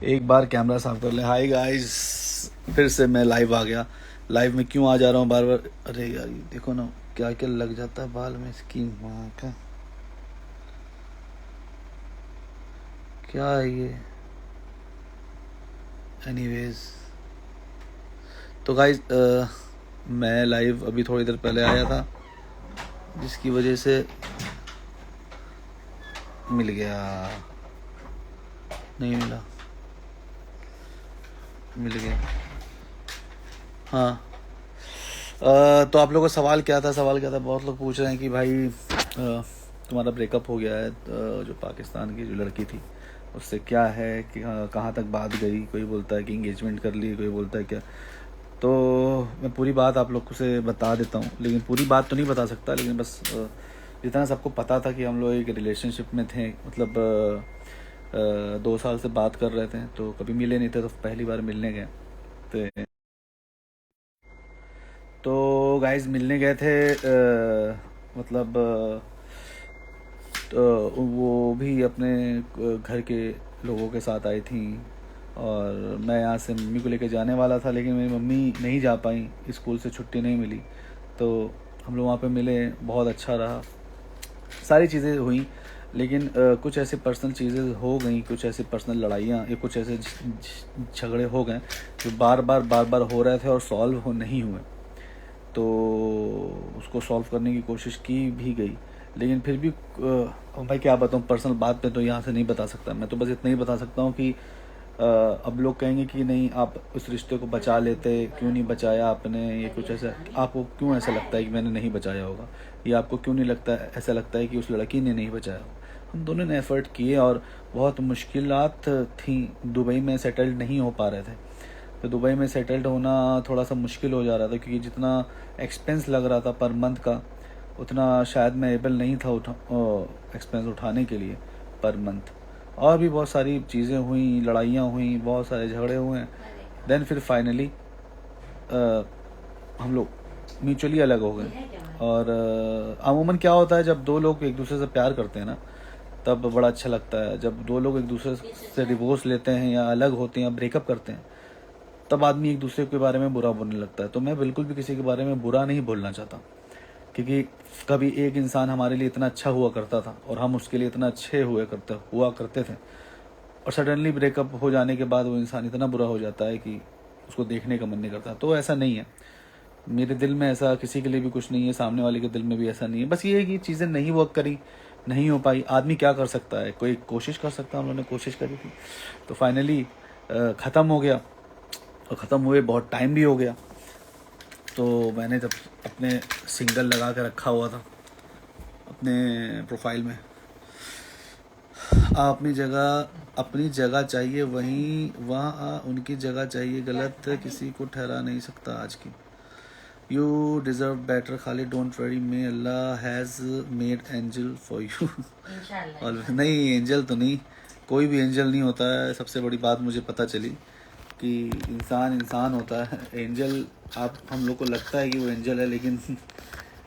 एक बार कैमरा साफ कर ले। हाय गाइस, फिर से मैं लाइव आ गया। लाइव में क्यों आ जा रहा हूँ बार बार? अरे यार ये देखो ना, क्या क्या लग जाता है बाल में, इसकी माँ का। क्या है ये? एनीवेज, तो गाइस मैं लाइव अभी थोड़ी देर पहले आया था, जिसकी वजह से मिल गया। नहीं मिला, मिल गया। हाँ। तो आप लोगों का सवाल क्या था? सवाल क्या था? बहुत लोग पूछ रहे हैं कि भाई तुम्हारा ब्रेकअप हो गया है, जो पाकिस्तान की जो लड़की थी उससे क्या है, कि कहाँ तक बात गई। कोई बोलता है कि इंगेजमेंट कर ली, कोई बोलता है क्या। तो मैं पूरी बात आप लोग को से बता देता हूँ, लेकिन पूरी बात तो नहीं बता सकता, लेकिन बस जितना सबको पता था कि हम लोग एक रिलेशनशिप में थे, मतलब 2 साल से बात कर रहे थे, तो कभी मिले नहीं थे, तो पहली बार मिलने गए। तो गाइस मिलने गए थे, मतलब तो वो भी अपने घर के लोगों के साथ आई थी, और मैं यहाँ से मम्मी को लेकर जाने वाला था, लेकिन मेरी मम्मी नहीं जा पाई, स्कूल से छुट्टी नहीं मिली। तो हम लोग वहाँ पे मिले, बहुत अच्छा रहा, सारी चीज़ें हुई। लेकिन कुछ ऐसे पर्सनल चीज़ें हो गई, कुछ ऐसी पर्सनल लड़ाइयाँ या कुछ ऐसे झगड़े हो गए जो बार बार हो रहे थे और सॉल्व हो नहीं हुए। तो उसको सॉल्व करने की कोशिश की भी गई, लेकिन फिर भी भाई क्या बताऊँ, पर्सनल बात पे तो यहाँ से नहीं बता सकता। मैं तो बस इतना ही बता सकता हूँ कि अब लोग कहेंगे कि नहीं, आप उस रिश्ते को बचा लेते, क्यों नहीं बचाया आपने, ये कुछ ऐसा। आपको क्यों ऐसा लगता है कि मैंने नहीं बचाया होगा, या आपको क्यों नहीं लगता, ऐसा लगता है कि उस लड़की ने नहीं बचाया होगा? हम दोनों ने एफ़र्ट किए, और बहुत मुश्किलात थी, दुबई में सेटल्ड नहीं हो पा रहे थे। तो दुबई में सेटल्ड होना थोड़ा सा मुश्किल हो जा रहा था, क्योंकि जितना एक्सपेंस लग रहा था पर मंथ का, उतना शायद मैं एबल नहीं था एक्सपेंस उठाने के लिए पर मंथ। और भी बहुत सारी चीज़ें हुई, लड़ाइयाँ हुई, बहुत सारे झगड़े हुए। देन फिर फाइनली हम लोग म्यूचुअली अलग हो गए। और अमूमन क्या होता है, जब दो लोग एक दूसरे से प्यार करते हैं ना, तब बड़ा अच्छा लगता है। जब दो लोग एक दूसरे से डिवोर्स लेते हैं, या अलग होते हैं, या ब्रेकअप करते हैं, तब आदमी एक दूसरे के बारे में बुरा बोलने लगता है। तो मैं बिल्कुल भी किसी के बारे में बुरा नहीं बोलना चाहता, क्योंकि कभी एक इंसान हमारे लिए इतना अच्छा हुआ करता था, और हम उसके लिए इतना अच्छे हुआ करते थे, और सडनली ब्रेकअप हो जाने के बाद वो इंसान इतना बुरा हो जाता है कि उसको देखने का मन नहीं करता। तो ऐसा नहीं है, मेरे दिल में ऐसा किसी के लिए भी कुछ नहीं है, सामने वाले के दिल में भी ऐसा नहीं है। बस ये है कि चीज़ें नहीं वर्क करी, नहीं हो पाई। आदमी क्या कर सकता है, कोई कोशिश कर सकता है, हम लोगों ने कोशिश करी थी। तो फाइनली ख़त्म हो गया, और ख़त्म हुए बहुत टाइम भी हो गया। तो मैंने जब अपने सिंगल लगा के रखा हुआ था अपने प्रोफाइल में, अपनी जगह चाहिए वहीं, वहाँ उनकी जगह चाहिए, गलत किसी को ठहरा नहीं सकता आज की। You deserve better Khalid, don't worry, may Allah has made angel for you. और नहीं, एंजल तो नहीं, कोई भी एंजल नहीं होता है। सबसे बड़ी बात मुझे पता चली कि इंसान इंसान होता है। एंजल, आप हम लोग को लगता है कि वो एंजल है, लेकिन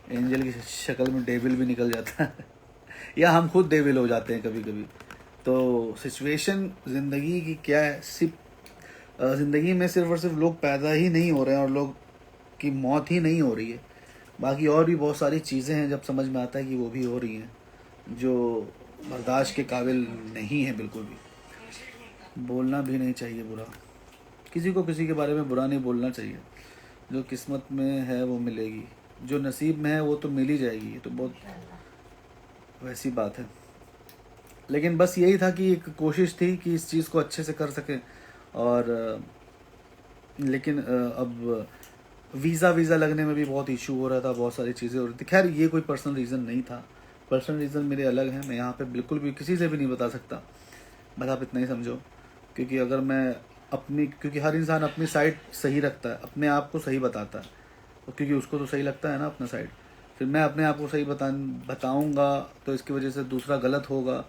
एंजल की शक्ल में डेविल भी निकल जाता है। या हम खुद डेविल हो जाते हैं कभी कभी। तो सिचुएशन ज़िंदगी की क्या है, सिर्फ ज़िंदगी में सिर्फ और सिर्फ लोग पैदा ही नहीं हो रहे हैं, और लोग की मौत ही नहीं हो रही है। बाकी और भी बहुत सारी चीज़ें हैं, जब समझ में आता है कि वो भी हो रही हैं, जो बर्दाश्त के काबिल नहीं है बिल्कुल भी। बोलना भी नहीं चाहिए बुरा, किसी को किसी के बारे में बुरा नहीं बोलना चाहिए। जो किस्मत में है वो मिलेगी, जो नसीब में है वो तो मिल ही जाएगी। ये तो बहुत वैसी बात है। लेकिन बस यही था कि एक कोशिश थी कि इस चीज़ को अच्छे से कर सकें। और लेकिन अब वीज़ा लगने में भी बहुत इशू हो रहा था, बहुत सारी चीज़ें हो रही थी। खैर ये कोई पर्सनल रीज़न नहीं था, पर्सनल रीज़न मेरे अलग हैं, मैं यहाँ पे बिल्कुल भी किसी से भी नहीं बता सकता। बस आप इतना ही समझो, क्योंकि अगर मैं क्योंकि हर इंसान अपनी साइड सही रखता है, अपने आप को सही बताता है, तो क्योंकि उसको तो सही लगता है ना अपना साइड। फिर मैं अपने आप को सही बताऊँगा तो इसकी वजह से दूसरा गलत होगा,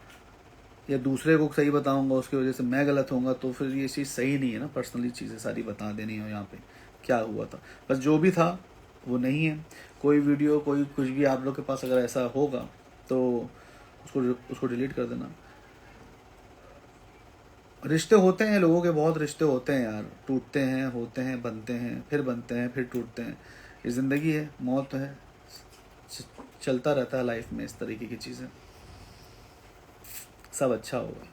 या दूसरे को सही बताऊंगा उसकी वजह से मैं गलत होऊंगा, तो फिर ये चीज़ सही नहीं है ना। पर्सनली चीज़ें सारी बता देनी हो यहाँ पे, क्या हुआ था, बस जो भी था वो नहीं है। कोई वीडियो, कोई कुछ भी आप लोग के पास अगर ऐसा होगा तो उसको उसको डिलीट कर देना। रिश्ते होते हैं लोगों के, बहुत रिश्ते होते हैं यार, टूटते हैं, होते हैं, बनते हैं, फिर बनते हैं, फिर टूटते हैं। ये ज़िंदगी है, मौत है, चलता रहता है लाइफ में इस तरीके की चीज़ें। सब अच्छा होगा।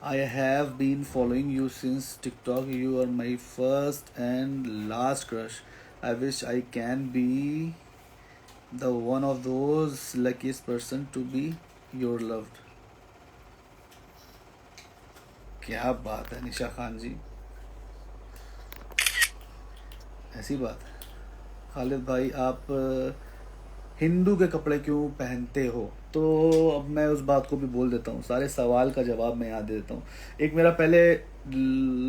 I have been following you since TikTok. You are my first and last crush. I wish I can be the one of those luckiest person to be your loved. क्या बात है निशा खान जी, ऐसी बात है। खालिद भाई, आप हिंदू के कपड़े क्यों पहनते हो? तो अब मैं उस बात को भी बोल देता हूँ, सारे सवाल का जवाब मैं यहाँ दे देता हूँ। एक मेरा पहले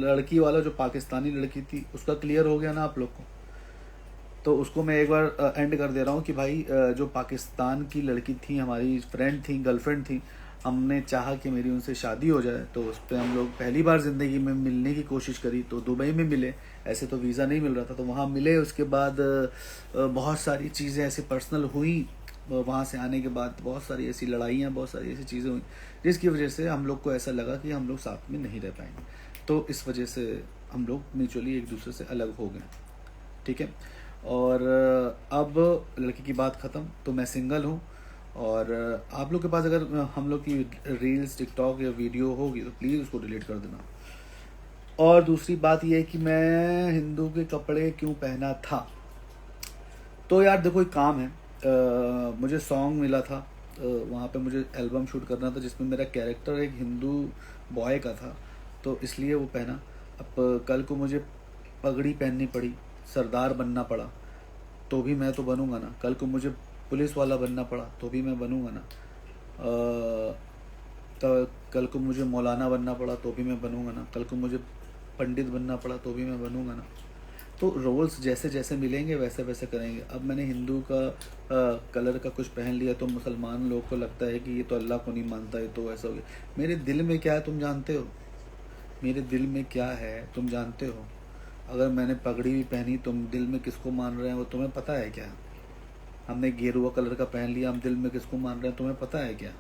लड़की वाला जो पाकिस्तानी लड़की थी उसका क्लियर हो गया ना आप लोग को, तो उसको मैं एक बार एंड कर दे रहा हूँ कि भाई जो पाकिस्तान की लड़की थी, हमारी फ्रेंड थी, गर्लफ्रेंड थी, हमने चाहा कि मेरी उनसे शादी हो जाए, तो उस पर हम लोग पहली बार ज़िंदगी में मिलने की कोशिश करी, तो दुबई में मिले। ऐसे तो वीज़ा नहीं मिल रहा था, तो वहाँ मिले। उसके बाद बहुत सारी चीज़ें ऐसी पर्सनल हुई, वहाँ से आने के बाद बहुत सारी ऐसी लड़ाइयाँ, बहुत सारी ऐसी चीज़ें हुई जिसकी वजह से हम लोग को ऐसा लगा कि हम लोग साथ में नहीं रह पाएंगे, तो इस वजह से हम लोग म्यूचुअली एक दूसरे से अलग हो गए। ठीक है, और अब लड़की की बात ख़त्म, तो मैं सिंगल हूँ। और आप लोग के पास अगर हम लोग की रील्स, टिकटॉक या वीडियो होगी तो प्लीज़ उसको डिलीट कर देना। और दूसरी बात यह है कि मैं हिंदू के कपड़े क्यों पहना था, तो यार देखो एक काम है, मुझे सॉन्ग मिला था, वहाँ पे मुझे एल्बम शूट करना था जिसमें मेरा कैरेक्टर एक हिंदू बॉय का था, तो इसलिए वो पहना। अब कल को मुझे पगड़ी पहननी पड़ी, सरदार बनना पड़ा, तो भी मैं तो बनूंगा ना। कल को मुझे पुलिस वाला बनना पड़ा तो भी मैं बनूंगा ना। तो कल को मुझे मौलाना बनना पड़ा तो भी मैं बनूंगा ना। कल को मुझे पंडित बनना पड़ा तो भी मैं बनूंगा ना। तो रोल्स जैसे जैसे मिलेंगे वैसे वैसे करेंगे। अब मैंने हिंदू का कलर का कुछ पहन लिया तो मुसलमान लोग को लगता है कि ये तो अल्लाह को नहीं मानता है, तो ऐसा हो गया। मेरे दिल में क्या है तुम जानते हो? मेरे दिल में क्या है तुम जानते हो? अगर मैंने पगड़ी भी पहनी, तुम दिल में किसको मान रहे हैं वो तुम्हें पता है क्या? हमने गेरुआ कलर का पहन लिया, हम दिल में किसको मान रहे हैं तुम्हें पता है क्या?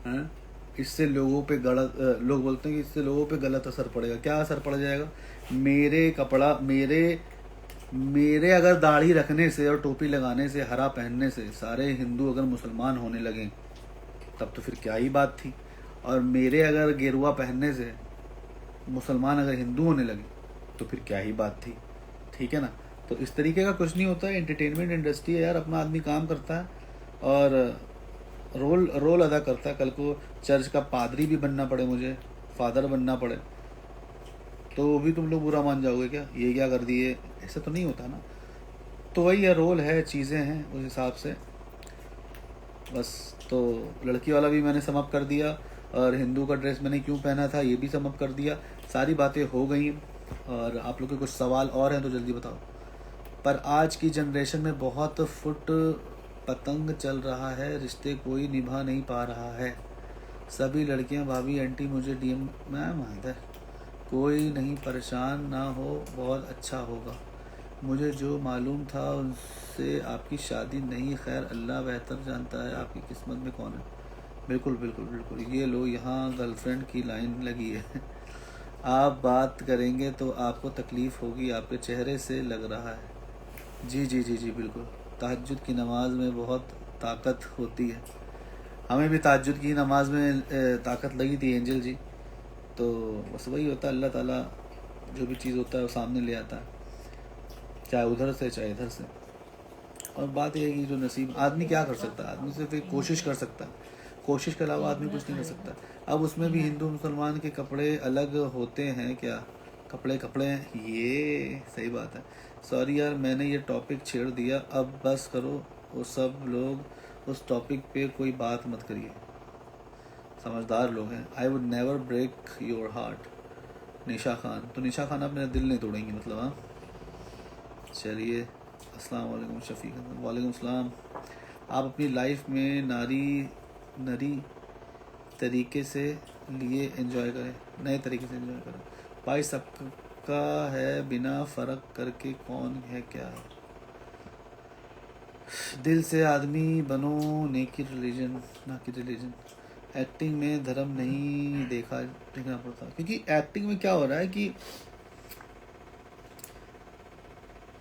हैं? इससे लोगों पे गलत, लोग बोलते हैं कि इससे लोगों पे गलत असर पड़ेगा। क्या असर पड़ जाएगा? मेरे कपड़ा, मेरे अगर दाढ़ी रखने से और टोपी लगाने से, हरा पहनने से सारे हिंदू अगर मुसलमान होने लगे तब तो फिर क्या ही बात थी। और मेरे अगर गेरुआ पहनने से मुसलमान अगर हिंदू होने लगे तो फिर क्या ही बात थी। ठीक है ना? तो इस तरीके का कुछ नहीं होता है। एंटरटेनमेंट इंडस्ट्री है यार, अपना आदमी काम करता है और रोल रोल अदा करता है। कल को चर्च का पादरी भी बनना पड़े, मुझे फादर बनना पड़े, तो वो भी तुम लोग बुरा मान जाओगे क्या, ये क्या कर दिए? ऐसा तो नहीं होता ना। तो वही है, रोल है, चीज़ें हैं उस हिसाब से बस। तो लड़की वाला भी मैंने समअप कर दिया, और हिंदू का ड्रेस मैंने क्यों पहना था ये भी समअप कर दिया। सारी बातें हो गई। और आप लोग के कुछ सवाल और हैं तो जल्दी बताओ। पर आज की जनरेशन में बहुत फुट पतंग चल रहा है, रिश्ते कोई निभा नहीं पा रहा है। सभी लड़कियां, भाभी, आंटी मुझे डीएम में मानता है। कोई नहीं, परेशान ना हो, बहुत अच्छा होगा। मुझे जो मालूम था उनसे आपकी शादी नहीं, खैर अल्लाह बेहतर जानता है आपकी किस्मत में कौन है। बिल्कुल बिल्कुल बिल्कुल, ये लो यहाँ गर्लफ्रेंड की लाइन लगी है। आप बात करेंगे तो आपको तकलीफ़ होगी, आपके चेहरे से लग रहा है। जी जी जी जी बिल्कुल। तहज्जुद की नमाज में बहुत ताकत होती है। हमें भी तहज्जुद की नमाज में ताकत लगी थी एंजल जी। तो बस वही होता है, अल्लाह ताला जो भी चीज़ होता है वो सामने ले आता है, चाहे उधर से चाहे इधर से। और बात यह है कि जो नसीब, आदमी क्या कर सकता है? आदमी सिर्फ एक कोशिश कर सकता है, कोशिश के अलावा आदमी कुछ नहीं कर सकता। अब उसमें भी हिंदू मुसलमान के कपड़े अलग होते हैं क्या? कपड़े कपड़े हैं, ये सही बात है। सॉरी यार, मैंने ये टॉपिक छेड़ दिया, अब बस करो। वो सब लोग उस टॉपिक पे कोई बात मत करिए, समझदार लोग हैं। I would never break your heart. Nisha Khan, तो निशा खान आप मेरा दिल नहीं तोड़ेंगी मतलब? हाँ चलिए, अस्सलाम वालेकुम शफीक। वालेकुम सलाम। आप अपनी लाइफ में नरी तरीके से लिए एंजॉय करें, नए तरीके से एंजॉय करें भाई। सबका है, बिना फ़र्क करके कौन है क्या है। दिल से आदमी बनो, नेकी रिलीजन ना कि रिलीजन। एक्टिंग में धर्म नहीं देखना पड़ता, क्योंकि एक्टिंग में क्या हो रहा है कि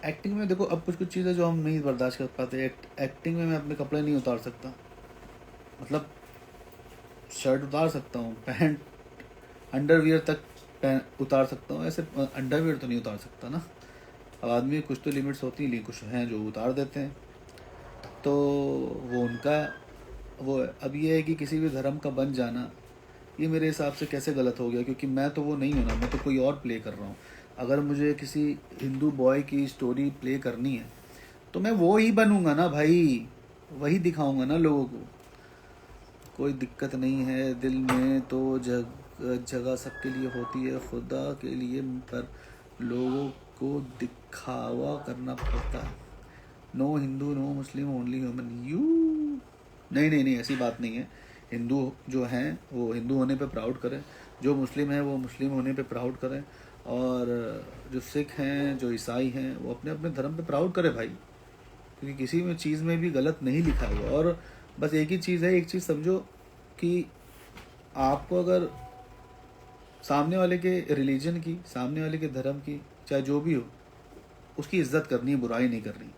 एक्टिंग में देखो, अब कुछ कुछ चीज़ें जो हम नहीं बर्दाश्त कर पाते। एक्टिंग में मैं अपने कपड़े नहीं उतार सकता, मतलब शर्ट उतार सकता हूँ, पैंट अंडरवियर तक उतार सकता हूँ, ऐसे अंडरवियर तो नहीं उतार सकता ना। अब आदमी कुछ तो लिमिट्स होती हैं, लेकिन कुछ हैं जो उतार देते हैं, तो वो उनका वो है। अब ये है कि किसी भी धर्म का बन जाना, ये मेरे हिसाब से कैसे गलत हो गया, क्योंकि मैं तो वो नहीं हूँ ना, मैं तो कोई और प्ले कर रहा हूँ। अगर मुझे किसी हिंदू बॉय की स्टोरी प्ले करनी है तो मैं वो ही बनूंगा ना भाई, वही दिखाऊंगा ना लोगों को। कोई दिक्कत नहीं है दिल में, तो जगह सबके लिए होती है, खुदा के लिए, पर लोगों को दिखावा करना पड़ता है। No Hindu no Muslim only human you. नहीं नहीं नहीं, ऐसी बात नहीं है। हिंदू जो हैं वो हिंदू होने पे प्राउड करें, जो मुस्लिम है वो मुस्लिम होने पे प्राउड करें, और जो सिख हैं जो ईसाई हैं वो अपने अपने धर्म पे प्राउड करें भाई, क्योंकि किसी में चीज़ में भी गलत नहीं लिखा हुआ। और बस एक ही चीज़ है, एक चीज़ समझो कि आपको अगर सामने वाले के रिलीजन की, सामने वाले के धर्म की, चाहे जो भी हो, उसकी इज्जत करनी है, बुराई नहीं करनी।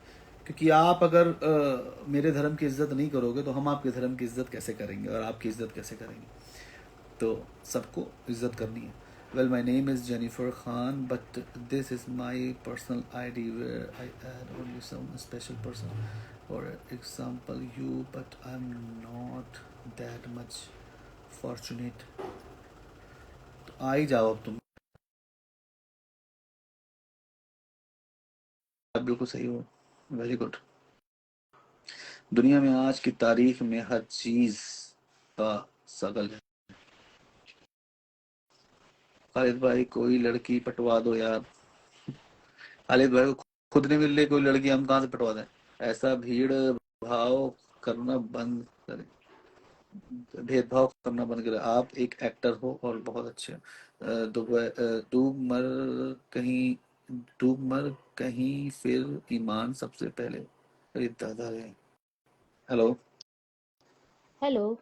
क्योंकि आप अगर मेरे धर्म की इज्जत नहीं करोगे तो हम आपके धर्म की इज्जत कैसे करेंगे और आपकी इज्जत कैसे करेंगे। तो सबको इज्जत करनी है। Well my name is Jennifer Khan but this is my personal ID where I add only some special person, for example you, but I am not that much fortunate. तो आ ही जाओ अब तुम। आप बिल्कुल सही हो, वेरी गुड। दुनिया में आज की तारीख में हर चीज का सगल है। खालिद भाई कोई लड़की पटवा दो यार। खालिद भाई को खुद नहीं मिल रही कोई लड़की, हम कहाँ से पटवा दें। ऐसा भीड़ भाव करना बंद करें, भेदभाव करना बंद करें। आप एक एक्टर हो और बहुत अच्छे हो। डूब मर कहीं, डूब मर कहीं फिर ईमान सबसे पहले। अरे दादा रे। हेलो। हेलो।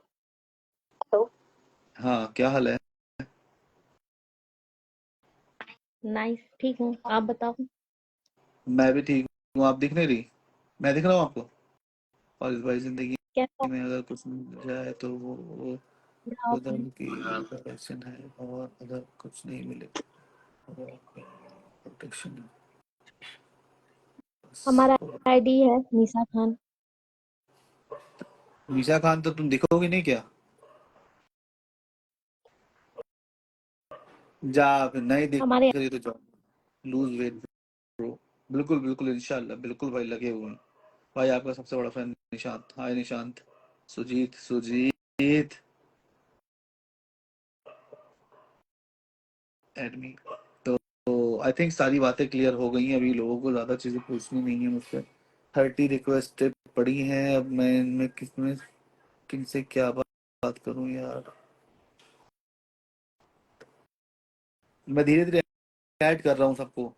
हाँ क्या हाल है। नाइस, ठीक हूँ, आप बताओ। मैं भी ठीक हूँ, आप दिख नहीं रही, मैं दिख रहा हूँ आपको। और इस भाई जिंदगी कैसा में अगर कुछ मिल जाए तो वो रहा खुदा आपने? की प्रोटेक्शन है, और अगर कुछ नहीं मिले तो प्रोटेक्शन है बस। हमारा आईडी है निशा खान। निशा खान तो तुम दिखोगे नहीं क्या। जा फिर नहीं दिख हमारे रही तो जाओ, लूज वेट ब्रो। बिल्कुल बिल्कुल इंशाल्लाह, बिल्कुल भाई लगे हुए हैं। भाई आपका सबसे बड़ा फैन निशांत। हाय निशांत। सुजीत सुजीत एडमी। तो आई थिंक सारी बातें क्लियर हो गई हैं, अभी लोगों को ज़्यादा चीज़ें पूछनी नहीं है मुझसे। 30 रिक्वेस्टें पड़ी हैं, अब मैं इनमें किसमें किनसे क्या बात करूं यार। मैं धीरे धीरे ऐड कर रहा हूँ सबको।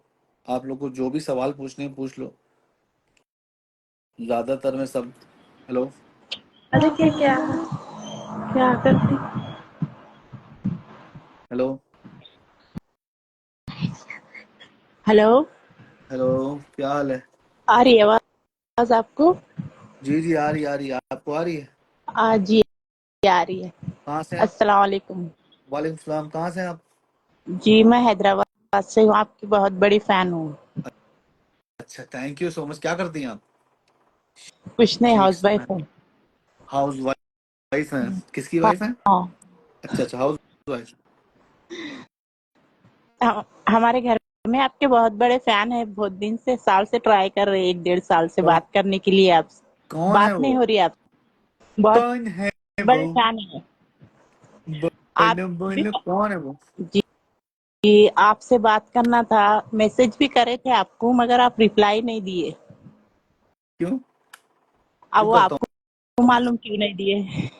आप लोग को जो भी सवाल पूछने हैं पूछ लो, ज़्यादातर मैं सब। हेलो। अरे क्या क्या क्या करती। हेलो। हेलो। हेलो। क्या हाल है। आ रही है आवाज आपको? जी जी आ रही है, आपको आ रही है। जी आ रही है। कहाँ से हैं आप। अस्सलाम वालेकुम। वालेकुम सलाम, कहाँ से हैं आप। जी मैं हैदराबाद से हूँ, आपकी बहुत बड़ी फैन हूँ। अच्छा थैंक यू सो मच। क्या करती हैं आप। कुछ नहीं, ठीक हाउस सुना वाइफ है। हूँ। हाउस वाइफ हैं, किसकी हाँ वाइफ हैं। हाँ। अच्छा अच्छा, हाउस वाइफ। हमारे घर में आपके बहुत बड़े फैन है, बहुत दिन से, साल से ट्राई कर रहे हैं, 1 डेढ़ साल से कौन बात करने के लिए आप। कौन है बात वो। नहीं हो रही आप। बहुत कौन है वो। बड़े फैन है आप बोलो बोलो कौन है वो। जी। जी, आपसे बात करना था, मैसेज भी करे थे आपको मगर आप रिप्लाई नहीं दिए। क्यों अब क्यों वो करता आपको हूँ मैं ऐसा। मालूम क्यों नहीं दिए।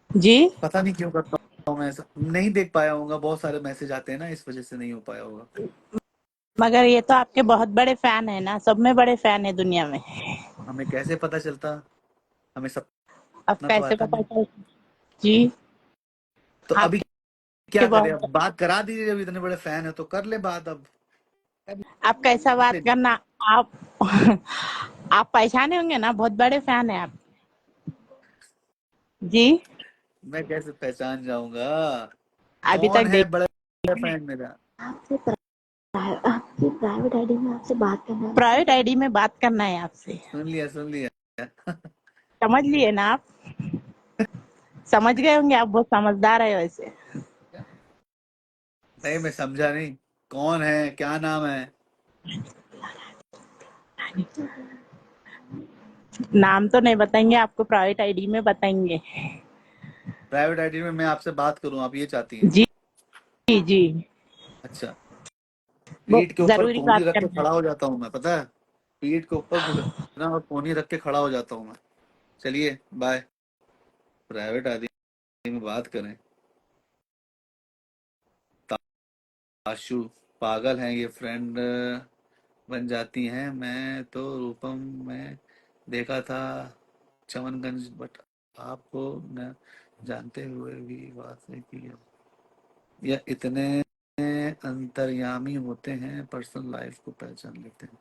जी। पता नहीं क्यों करता हूँ मैं ऐसा, नहीं देख पाया होगा, बहुत सारे मैसेज आते हैं ना, इस वजह से नहीं हो पाया होगा। मगर ये तो आपके बहुत बड़े फैन है ना, सब में बड़े फैन है दुनिया में। हमें कैसे पता चलता, हमें सब अब इतना तो कैसे आता पता नहीं। चल। जी। तो अभी आपके क्या करें, बहुत अब बात करा दीजिए, जब इतने बड़े फैन है तो कर ले बात अब। आप कैसा बात करना आप आप पहचाने होंगे ना, बहुत बड़े फैन है आप जी। मैं कैसे पहचान जाऊंगा, अभी कौन तक है देख बड़ा फैन मेरा। आपसे प्राइवेट आईडी में आपसे बात करना है। प्राइवेट आईडी में बात करना है आपसे, सुन लिया सुन लिया। समझ लिए ना आप, समझ गए होंगे, आप बहुत समझदार है वैसे। नहीं मैं समझा नहीं, कौन है, क्या नाम है। नाम तो नहीं बताएंगे, आपको प्राइवेट आईडी में बताएंगे। प्राइवेट आईडी में मैं आपसे बात करूं, आप ये चाहती हैं। जी जी जी, अच्छा, वो पीठ के ऊपर जरूरी कोहनी बात रख के करना है। खड़ा हो जाता हूँ मैं, पता है। पीठ के ऊपर घुटना और कोहनी रख के खड़ा हो जाता हूँ मैं। चलिए बाय। प्राइवेट आईडी में बात करें, आशु पागल हैं ये, फ्रेंड बन जाती हैं। मैं तो रूपम में देखा था चमनगंज, बट आपको न जानते हुए भी बात नहीं की है। या इतने अंतर्यामी होते हैं, पर्सनल लाइफ को पहचान लेते हैं।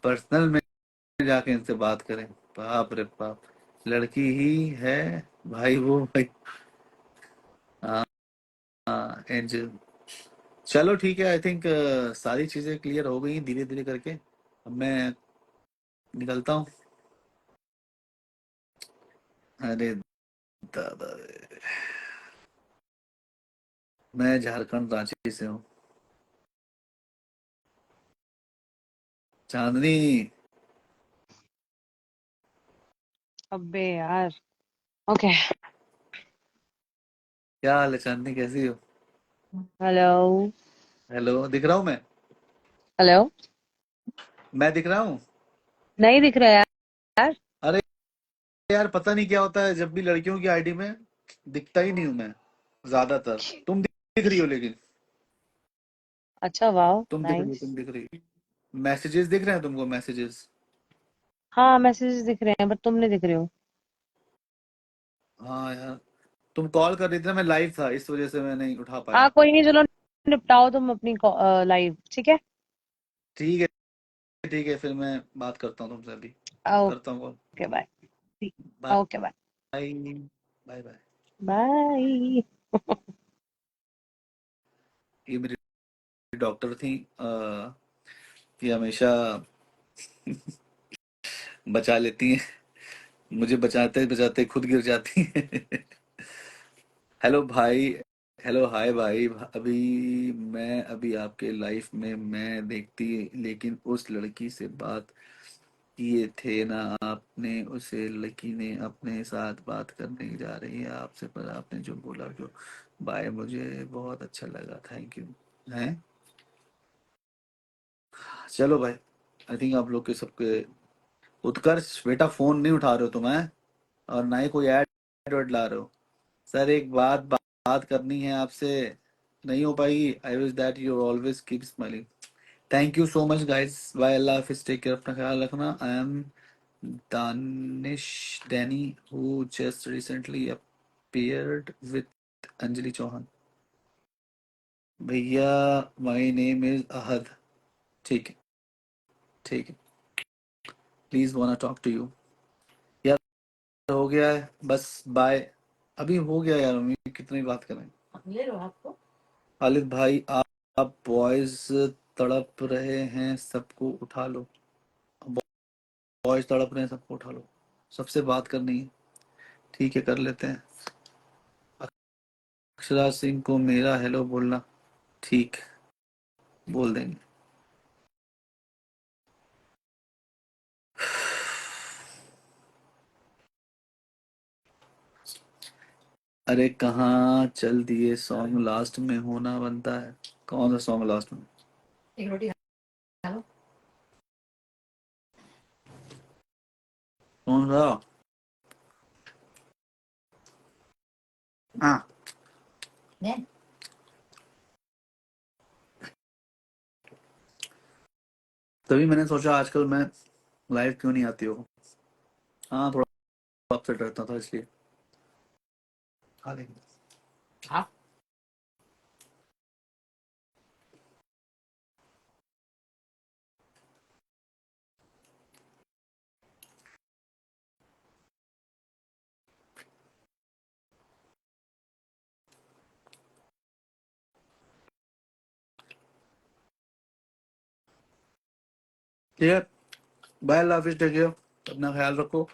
पर्सनल में जाके इनसे बात करें, बाप रे बाप, लड़की ही है भाई वो भाई। हाँ हाँ एंजल, चलो ठीक है, आई थिंक सारी चीजें क्लियर हो गई धीरे धीरे करके। अब मैं निकलता हूँ। अरे दादा रे, मैं झारखंड रांची से हूँ। चांदनी, अबे यार। ओके। क्या हाल है चांदनी, कैसी हो। हेलो। हेलो, दिख रहा हूँ हेलो। मैं दिख रहा हूँ। नहीं दिख रहा यार। अरे यार पता नहीं क्या होता है, जब भी लड़कियों की आईडी में दिखता ही नहीं हूँ मैं ज्यादातर। तुम दिख रही हो लेकिन, अच्छा वाह तुम दिख रही हो, नाइस। तुम दिख रही हो। मैसेजेस दिख रहे हैं तुमको, मैसेजेस। हाँ मैसेजेस दिख रहे हैं बट तुम नहीं दिख रहे हो। हाँ यार, तुम कॉल कर रही थी ना, मैं लाइव था, इस वजह से मैं नहीं उठा हाँ पाया। कोई नहीं, चलो निपटाओ तुम अपनी लाइव, ठीक है। ठीक है, ठीक है, फिर मैं बात करता हूँ तुमसे अभी, करता हूँ call. Okay bye. Bye. Okay bye. Bye bye. Bye. ये मेरी डॉक्टर थी, ये हमेशा बचा लेती हैं, मुझे बचाते बचाते खुद गिर जाती हैं। हेलो भाई, हेलो हाय भाई। अभी मैं अभी आपके लाइफ में मैं देखती, लेकिन उस लड़की से बात किए थे ना आपने, उसे लड़की ने अपने साथ बात करने जा रही है आपसे, पर आपने जो बोला जो बाय, मुझे बहुत अच्छा लगा, थैंक यू। हैं, चलो भाई, आई थिंक आप लोग के सबके। उत्कर्ष बेटा, फोन नहीं उठा रहे हो तुम, हैं, और ना ही कोई ऐड वैड ला रहे हो। सर एक बात करनी है आपसे, नहीं हो पाई। I wish that you always keep smiling. Thank you so much guys, bye, अल्लाह हाफिज, टेक केयर, अपना ख्याल रखना। I am Danish Danny, who just recently appeared with Anjali Chauhan. भैया माय नेम इज अहद। ठीक है, ठीक है, प्लीज वाना टॉक टू यू। यार हो गया है बस, बाय। अभी हो गया यार, मम्मी कितनी बात करें। खालिद भाई, आप बॉयज तड़प रहे हैं, सबको उठा लो। बॉयज तड़प रहे हैं, सबको उठा लो, सबसे बात करनी है। ठीक है, कर लेते हैं। अक्षरा सिंह को मेरा हेलो बोलना, ठीक, बोल देंगे। अरे कहाँ चल दिए, सॉन्ग लास्ट में होना बनता है। कौन सा सॉन्ग लास्ट में, कौन सा। हाँ, तभी मैंने सोचा आजकल मैं लाइव क्यों नहीं आती हो। हाँ थोड़ा अपसेट रहता था इसलिए। खा लेंगे। हाँ ठीक है, बाय, अल्लाह हाफिज, टेक केयर, अपना ख्याल रखो।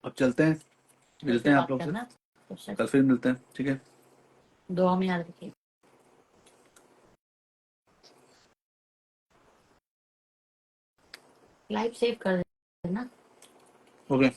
अब चलते हैं, मिलते हैं आप बात लोग से करना तब से कल, फिर मिलते हैं, ठीक है। दुआ में याद रखिए। लाइव सेव कर देना। ओके।